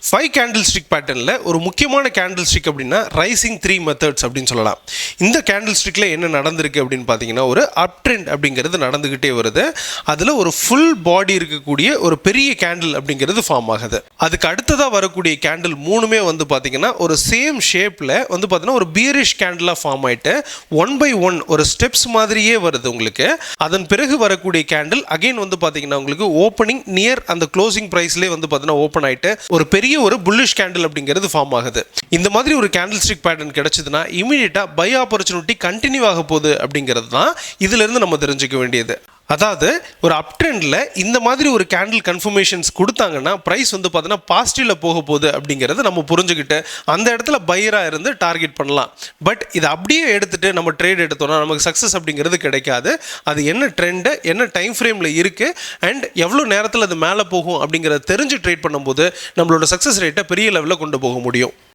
5 candle stick பேட்டர்னில் ஒரு முக்கியமான கேண்டில் ஸ்டிக் அப்படின்னா ரைசிங் 3 மெத்தட்ஸ் அப்படின்னு சொல்லலாம். இந்த கேண்டில் ஸ்டிக்கில் என்ன நடந்திருக்கு அப்படின்னு பார்த்தீங்கன்னா, ஒரு அப் ட்ரெண்ட் அப்படிங்கிறது நடந்துக்கிட்டே வருது. அதில் ஒரு ஃபுல் பாடி இருக்கக்கூடிய ஒரு பெரிய கேண்டில் அப்படிங்கிறது ஃபார்ம் ஆகுது. அதுக்கு அடுத்ததாக வரக்கூடிய கேண்டில் மூணுமே வந்து பார்த்தீங்கன்னா ஒரு சேம் ஷேப்பில் வந்து பார்த்தீங்கன்னா ஒரு பியரிஷ் கேண்டிலாக ஃபார்ம் ஆகிட்டு 1 by 1 ஒரு ஸ்டெப்ஸ் மாதிரியே வருது உங்களுக்கு. அதன் பிறகு வரக்கூடிய கேண்டில் அகைன் வந்து பார்த்தீங்கன்னா உங்களுக்கு ஓப்பனிங் நியர் அந்த க்ளோசிங் ப்ரைஸ்லேயே வந்து பார்த்தீங்கன்னா ஓப்பன் ஆகிட்டு ஒரு பெரிய ஒரு புல்லிஷ் கேண்டில் அப்படிங்கிறது ஃபார்ம் ஆகுது. இந்த மாதிரி ஒரு கேண்டில் ஸ்டிக் பேட்டர்ன் கிடைச்சதுன்னா இமீடியட்டா பை ஆப்பர்ச்சுனிட்டி கண்டினியூ ஆக போகுது அப்படிங்கிறது தான் இதுல இருந்து நம்ம தெரிஞ்சுக்க வேண்டியது. அதாவது ஒரு அப் ட்ரெண்டில் இந்த மாதிரி ஒரு கேண்டில் கன்ஃபர்மேஷன்ஸ் கொடுத்தாங்கன்னா ப்ரைஸ் வந்து பார்த்தீங்கன்னா பாசிட்டிவில் போக போகுது அப்படிங்கிறத நம்ம புரிஞ்சுக்கிட்டு அந்த இடத்துல பையராக இருந்து டார்கெட் பண்ணலாம். பட் இதை அப்படியே எடுத்துகிட்டு நம்ம ட்ரேட் எடுத்தோம்னா நமக்கு சக்ஸஸ் அப்படிங்கிறது கிடைக்காது. அது என்ன ட்ரெண்டு, என்ன டைம் ஃப்ரேமில் இருக்குது அண்ட் எவ்வளோ நேரத்தில் அது மேலே போகும் அப்படிங்கிறத தெரிஞ்சு ட்ரேட் பண்ணும்போது நம்மளோட சக்ஸஸ் ரேட்டை பெரிய லெவலில் கொண்டு போக முடியும்.